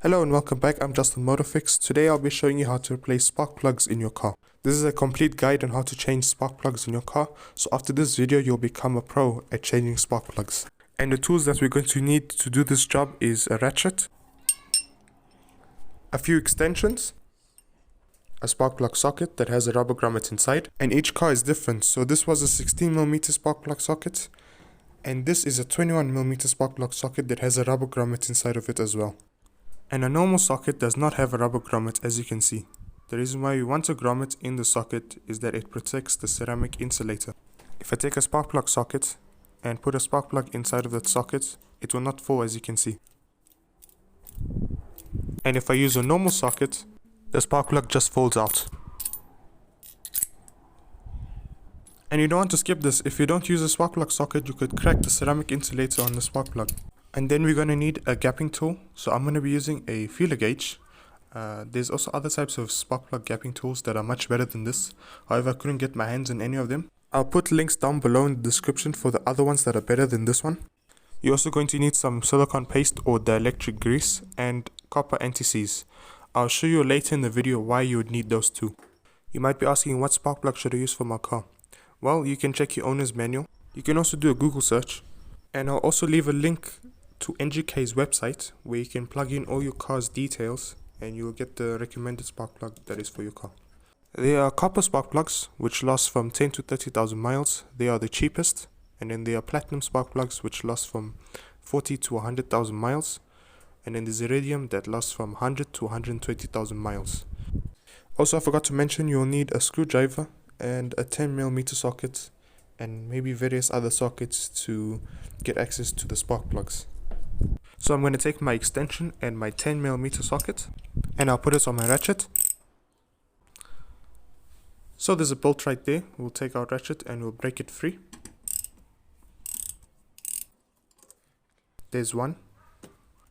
Hello and welcome back, I'm JustinMotorFix. Today I'll be showing you how to replace spark plugs in your car. This is a complete guide on how to change spark plugs in your car, so after this video you'll become a pro at changing spark plugs. And the tools that we're going to need to do this job is a ratchet, a few extensions, a spark plug socket that has a rubber grommet inside, and each car is different. So this was a 16mm spark plug socket, and this is a 21mm spark plug socket that has a rubber grommet inside of it as well. And a normal socket does not have a rubber grommet, as you can see. The reason why we want a grommet in the socket is that it protects the ceramic insulator. If I take a spark plug socket and put a spark plug inside of that socket, it will not fall, as you can see. And if I use a normal socket, the spark plug just falls out. And you don't want to skip this. If you don't use a spark plug socket, you could crack the ceramic insulator on the spark plug. And then we're going to need a gapping tool, so I'm going to be using a feeler gauge. There's also other types of spark plug gapping tools that are much better than this. However, I couldn't get my hands on any of them. I'll put links down below in the description for the other ones that are better than this one. You're also going to need some silicone paste or dielectric grease and copper antiseize. I'll show you later in the video why you would need those two. You might be asking, what spark plug should I use for my car? Well, you can check your owner's manual. You can also do a Google search. And I'll also leave a link to NGK's website where you can plug in all your car's details and you'll get the recommended spark plug that is for your car. There are copper spark plugs which last from 10 to 30,000 miles. They are the cheapest. And then there are platinum spark plugs which last from 40 to 100,000 miles. And then there's iridium that lasts from 100 to 120,000 miles. Also, I forgot to mention you'll need a screwdriver and a 10mm socket and maybe various other sockets to get access to the spark plugs. So I'm going to take my extension and my 10mm socket and I'll put it on my ratchet. So there's a bolt right there. We'll take our ratchet and we'll break it free. There's one.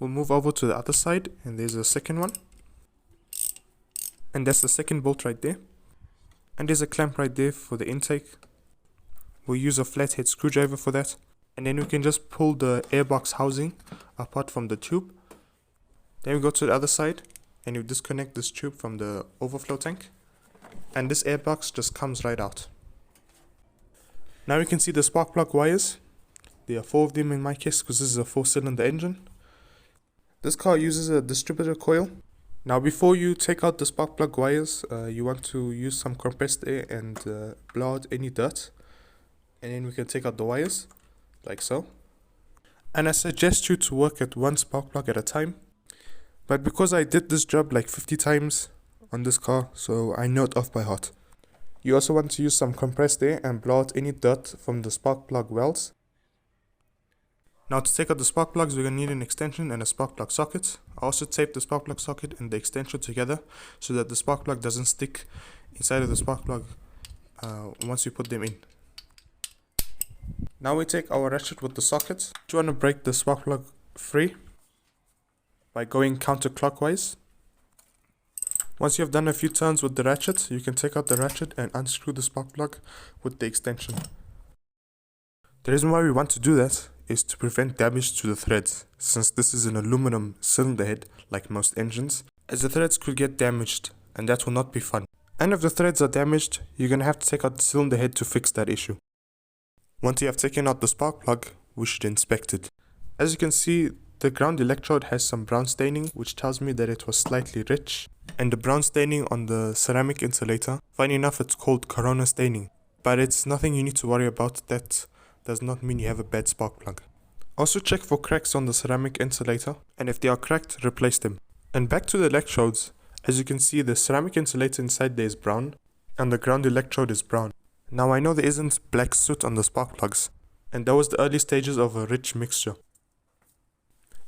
We'll move over to the other side and there's a second one. And that's the second bolt right there. And there's a clamp right there for the intake. We'll use a flathead screwdriver for that. And then we can just pull the airbox housing apart from the tube. Then we go to the other side and you disconnect this tube from the overflow tank. And this airbox just comes right out. Now you can see the spark plug wires. There are 4 of them in my case because this is a 4-cylinder engine. This car uses a distributor coil. Now before you take out the spark plug wires, you want to use some compressed air and blow out any dirt. And then we can take out the wires, like so. And I suggest you to work at one spark plug at a time. But because I did this job like 50 times on this car, so I know it off by heart. You also want to use some compressed air and blow out any dirt from the spark plug welds. Now to take out the spark plugs, we're going to need an extension and a spark plug socket. I also tape the spark plug socket and the extension together so that the spark plug doesn't stick inside of the spark plug once you put them in. Now we take our ratchet with the socket. You want to break the spark plug free by going counterclockwise. Once you have done a few turns with the ratchet, you can take out the ratchet and unscrew the spark plug with the extension. The reason why we want to do that is to prevent damage to the threads, since this is an aluminum cylinder head like most engines, as the threads could get damaged and that will not be fun. And if the threads are damaged, you're going to have to take out the cylinder head to fix that issue. Once you have taken out the spark plug, we should inspect it. As you can see, the ground electrode has some brown staining, which tells me that it was slightly rich. And the brown staining on the ceramic insulator, funny enough, it's called corona staining. But it's nothing you need to worry about. That does not mean you have a bad spark plug. Also check for cracks on the ceramic insulator, and if they are cracked, replace them. And back to the electrodes, as you can see, the ceramic insulator inside there is brown, and the ground electrode is brown. Now I know there isn't black soot on the spark plugs, and that was the early stages of a rich mixture.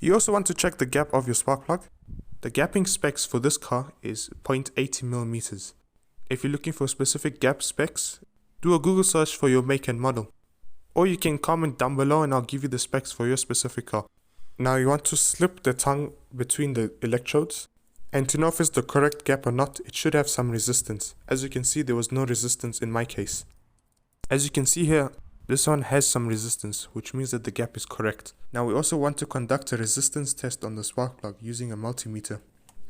You also want to check the gap of your spark plug. The gapping specs for this car is 0.80mm. If you're looking for specific gap specs, do a Google search for your make and model. Or you can comment down below and I'll give you the specs for your specific car. Now you want to slip the tongue between the electrodes. And to know if it's the correct gap or not, it should have some resistance. As you can see, there was no resistance in my case. As you can see here, This one has some resistance, which means that the gap is correct. Now we also want to conduct a resistance test on the spark plug using a multimeter.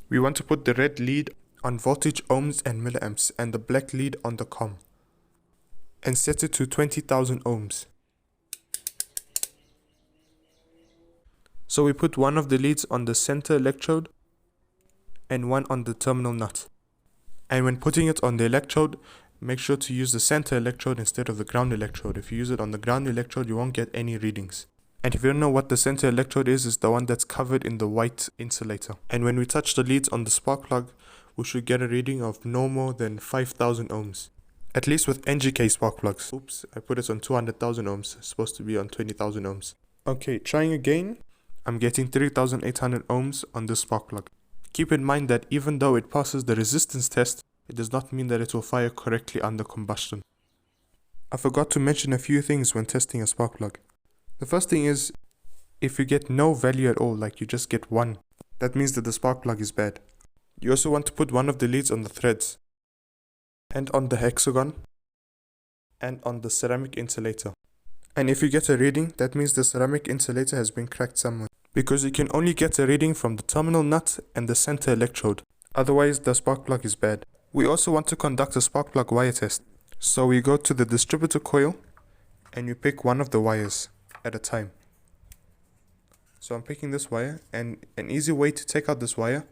We want to put the red lead on voltage ohms and milliamps and the black lead on the COM and set it to 20,000 ohms. So we put one of the leads on the center electrode and one on the terminal nut. And when putting it on the electrode, make sure to use the center electrode instead of the ground electrode. If you use it on the ground electrode, you won't get any readings. And if you don't know what the center electrode is, it's the one that's covered in the white insulator. And when we touch the leads on the spark plug, we should get a reading of no more than 5,000 ohms. At least with NGK spark plugs. Oops, I put it on 200,000 ohms. It's supposed to be on 20,000 ohms. Okay, trying again. I'm getting 3,800 ohms on this spark plug. Keep in mind that even though it passes the resistance test, it does not mean that it will fire correctly under combustion. I forgot to mention a few things when testing a spark plug. The first thing is, if you get no value at all, like you just get 1, that means that the spark plug is bad. You also want to put one of the leads on the threads, and on the hexagon, and on the ceramic insulator. And if you get a reading, that means the ceramic insulator has been cracked somewhere, because you can only get a reading from the terminal nut and the center electrode. Otherwise, the spark plug is bad. We also want to conduct a spark plug wire test. So we go to the distributor coil and you pick one of the wires at a time. So I'm picking this wire, and an easy way to take out this wire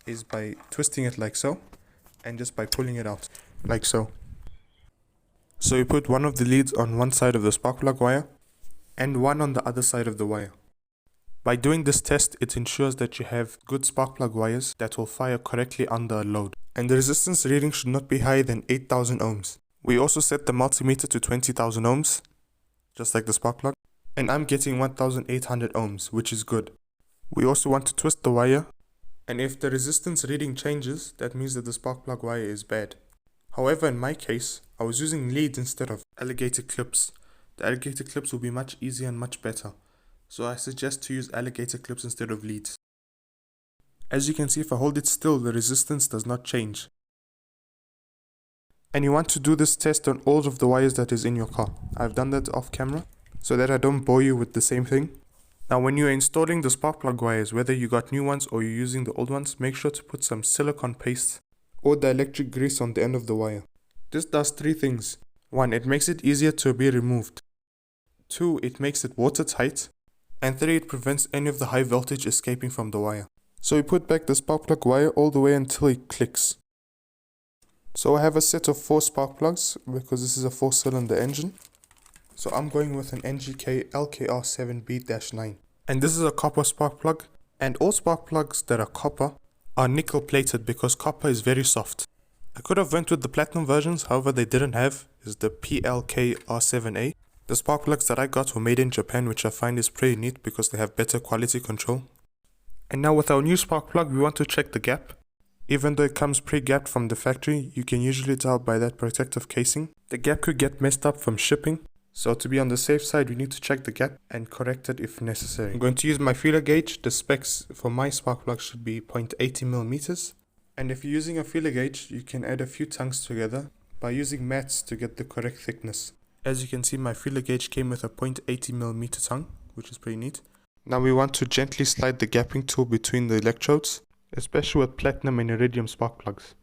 is by twisting it like so and just by pulling it out like so. So you put one of the leads on one side of the spark plug wire and one on the other side of the wire. By doing this test, it ensures that you have good spark plug wires that will fire correctly under a load. And the resistance reading should not be higher than 8,000 ohms. We also set the multimeter to 20,000 ohms, just like the spark plug. And I'm getting 1,800 ohms, which is good. We also want to twist the wire. And if the resistance reading changes, that means that the spark plug wire is bad. However, in my case, I was using leads instead of alligator clips. The alligator clips will be much easier and much better. So I suggest to use alligator clips instead of leads. As you can see, if I hold it still, the resistance does not change. And you want to do this test on all of the wires that is in your car. I've done that off camera, so that I don't bore you with the same thing. Now when you're installing the spark plug wires, whether you got new ones or you're using the old ones, make sure to put some silicone paste or dielectric grease on the end of the wire. This does 3 things. 1. It makes it easier to be removed. 2. It makes it watertight. And 3. It prevents any of the high voltage escaping from the wire. So we put back the spark plug wire all the way until it clicks. So I have a set of 4 spark plugs because this is a 4-cylinder engine. So I'm going with an NGK LKR7B-9. And this is a copper spark plug. And all spark plugs that are copper are nickel plated because copper is very soft. I could have went with the platinum versions, however they didn't have is the PLKR7A. The spark plugs that I got were made in Japan, which I find is pretty neat because they have better quality control. And now with our new spark plug, we want to check the gap. Even though it comes pre-gapped from the factory, you can usually tell by that protective casing. The gap could get messed up from shipping. So to be on the safe side, we need to check the gap and correct it if necessary. I'm going to use my feeler gauge. The specs for my spark plug should be 0.80 millimeters. And if you're using a feeler gauge, you can add a few tongues together by using mats to get the correct thickness. As you can see, my feeler gauge came with a 0.80 millimeter tongue, which is pretty neat. Now we want to gently slide the gapping tool between the electrodes, especially with platinum and iridium spark plugs.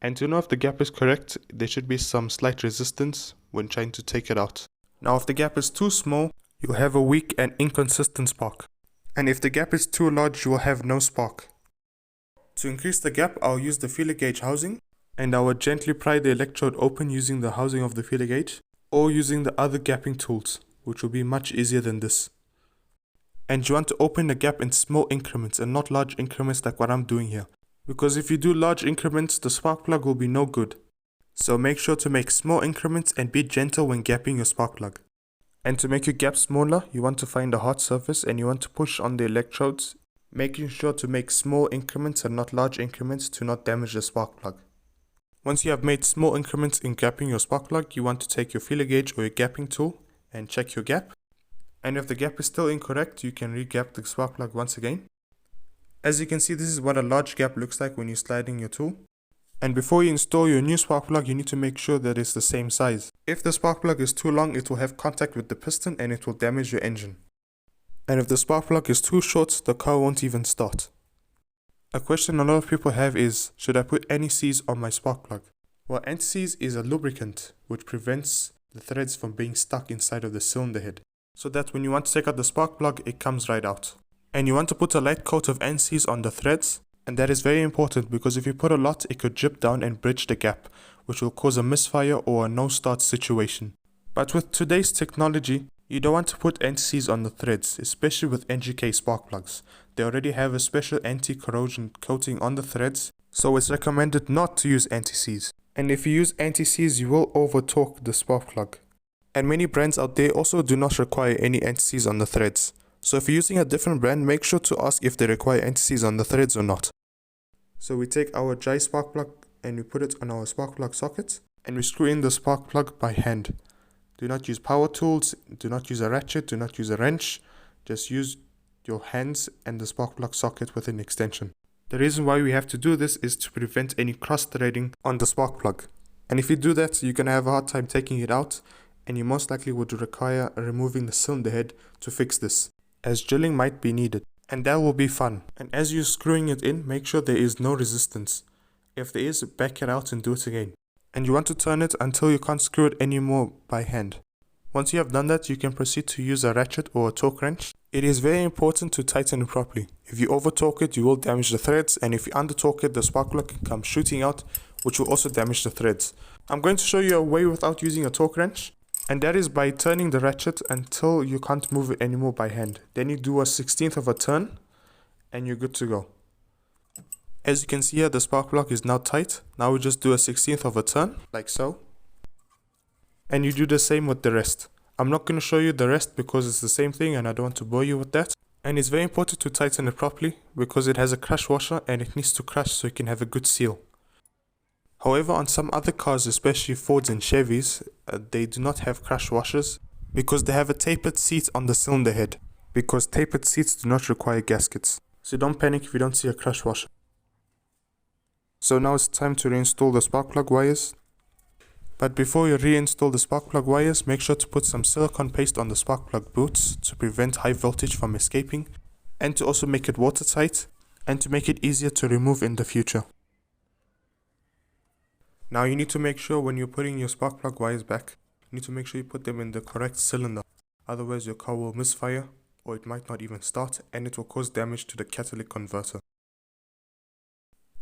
And to know if the gap is correct, there should be some slight resistance when trying to take it out. Now if the gap is too small, you'll have a weak and inconsistent spark. And if the gap is too large, you will have no spark. To increase the gap, I'll use the feeler gauge housing, and I will gently pry the electrode open using the housing of the feeler gauge, or using the other gapping tools, which will be much easier than this. And you want to open the gap in small increments and not large increments like what I'm doing here. Because if you do large increments, the spark plug will be no good. So make sure to make small increments and be gentle when gapping your spark plug. And to make your gap smaller, you want to find a hard surface and you want to push on the electrodes, making sure to make small increments and not large increments to not damage the spark plug. Once you have made small increments in gapping your spark plug, you want to take your feeler gauge or your gapping tool and check your gap. And if the gap is still incorrect, you can re-gap the spark plug once again. As you can see, this is what a large gap looks like when you're sliding your tool. And before you install your new spark plug, you need to make sure that it's the same size. If the spark plug is too long, it will have contact with the piston and it will damage your engine. And if the spark plug is too short, the car won't even start. A question a lot of people have is, should I put Antiseize on my spark plug? Well, Antiseize is a lubricant which prevents the threads from being stuck inside of the cylinder head, so that when you want to take out the spark plug, it comes right out. And you want to put a light coat of Antiseize on the threads, and that is very important because if you put a lot, it could drip down and bridge the gap, which will cause a misfire or a no-start situation. But with today's technology, you don't want to put Antiseize on the threads, especially with NGK spark plugs. They already have a special anti-corrosion coating on the threads, so it's recommended not to use Antiseize. And if you use Antiseize, you will over-torque the spark plug. And many brands out there also do not require any Antiseize on the threads. So if you're using a different brand, make sure to ask if they require Antiseize on the threads or not. So we take our dry spark plug and we put it on our spark plug socket, and we screw in the spark plug by hand. Do not use power tools, do not use a ratchet, do not use a wrench. Just use your hands and the spark plug socket with an extension. The reason why we have to do this is to prevent any cross-threading on the spark plug. And if you do that, you're going to have a hard time taking it out, and you most likely would require removing the cylinder head to fix this, as drilling might be needed. And that will be fun. And as you're screwing it in, make sure there is no resistance. If there is, back it out and do it again. And you want to turn it until you can't screw it anymore by hand. Once you have done that, you can proceed to use a ratchet or a torque wrench. It is very important to tighten it properly. If you over torque it, you will damage the threads, and if you under torque it, the spark plug can come shooting out, which will also damage the threads. I'm going to show you a way without using a torque wrench, and that is by turning the ratchet until you can't move it anymore by hand. Then you do a 1/16th of a turn, and you're good to go. As you can see here, the spark plug is now tight. Now we just do a 1/16th of a turn, like so. And you do the same with the rest. I'm not going to show you the rest because it's the same thing and I don't want to bore you with that. And it's very important to tighten it properly because it has a crush washer and it needs to crush so you can have a good seal. However, on some other cars, especially Fords and Chevys, they do not have crush washers because they have a tapered seat on the cylinder head, because tapered seats do not require gaskets. So don't panic if you don't see a crush washer. So now it's time to reinstall the spark plug wires. But before you reinstall the spark plug wires, make sure to put some silicone paste on the spark plug boots to prevent high voltage from escaping, and to also make it watertight, and to make it easier to remove in the future. Now you need to make sure when you're putting your spark plug wires back, you need to make sure you put them in the correct cylinder. Otherwise your car will misfire, or it might not even start, and it will cause damage to the catalytic converter.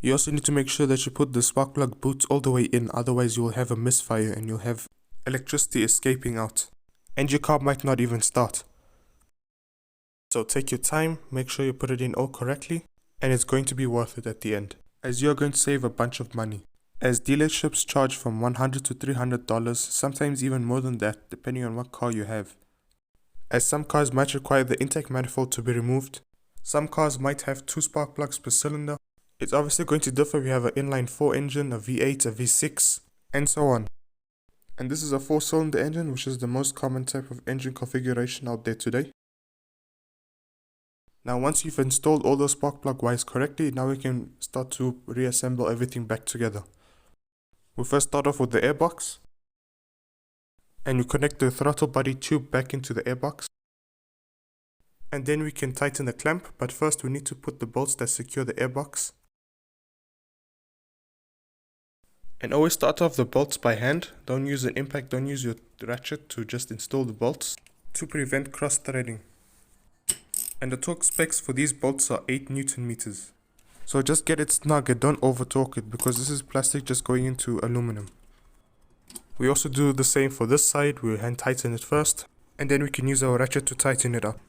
You also need to make sure that you put the spark plug boots all the way in, otherwise you will have a misfire and you'll have electricity escaping out, and your car might not even start. So take your time, make sure you put it in all correctly, and it's going to be worth it at the end, as you're going to save a bunch of money, as dealerships charge from $100 to $300, sometimes even more than that depending on what car you have. As some cars might require the intake manifold to be removed, some cars might have 2 spark plugs per cylinder. It's obviously going to differ if you have an inline 4 engine, a V8, a V6, and so on. And this is a 4-cylinder engine, which is the most common type of engine configuration out there today. Now once you've installed all those spark plug wires correctly, now we can start to reassemble everything back together. We'll first start off with the airbox. And you connect the throttle body tube back into the airbox. And then we can tighten the clamp, but first we need to put the bolts that secure the airbox. And always start off the bolts by hand. Don't use an impact, don't use your ratchet to just install the bolts to prevent cross threading. And the torque specs for these bolts are 8 Newton meters. So just get it snug and don't over torque it, because this is plastic just going into aluminum. We also do the same for this side. We hand tighten it first, and then we can use our ratchet to tighten it up.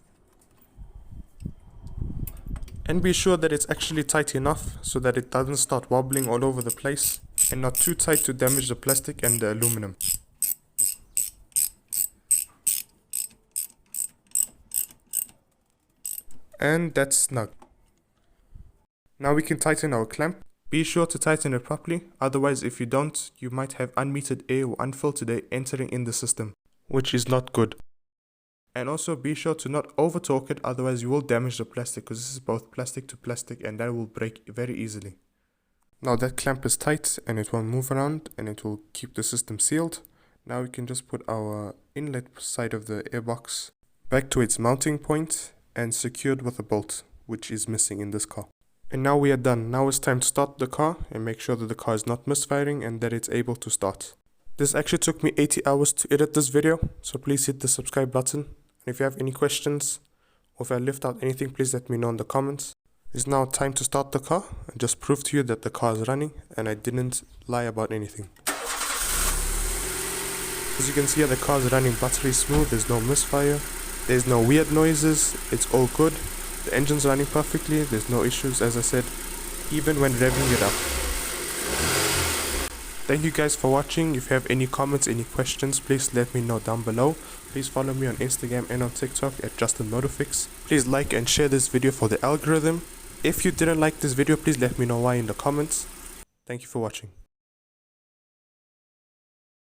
And be sure that it's actually tight enough so that it doesn't start wobbling all over the place, and not too tight to damage the plastic and the aluminum. And that's snug. Now we can tighten our clamp. Be sure to tighten it properly, otherwise if you don't, you might have unmetered air or unfiltered air entering in the system, which is not good. And also be sure to not over torque it, otherwise you will damage the plastic, because this is both plastic to plastic and that will break very easily. Now that clamp is tight and it won't move around and it will keep the system sealed. Now we can just put our inlet side of the airbox back to its mounting point and secured with a bolt, which is missing in this car. And now we are done. Now it's time to start the car and make sure that the car is not misfiring and that it's able to start. This actually took me 80 hours to edit this video, so please hit the subscribe button. And if you have any questions or if I left out anything, please let me know in the comments. It's now time to start the car and just prove to you that the car is running and I didn't lie about anything. As you can see, the car is running buttery smooth. There's no misfire, there's no weird noises, it's all good. The engine's running perfectly, there's no issues, as I said, even when revving it up. Thank you guys for watching. If you have any comments, any questions, please let me know down below. Please follow me on Instagram and on TikTok at JustinMotorFix. Please like and share this video for the algorithm. If you didn't like this video, please let me know why in the comments. Thank you for watching.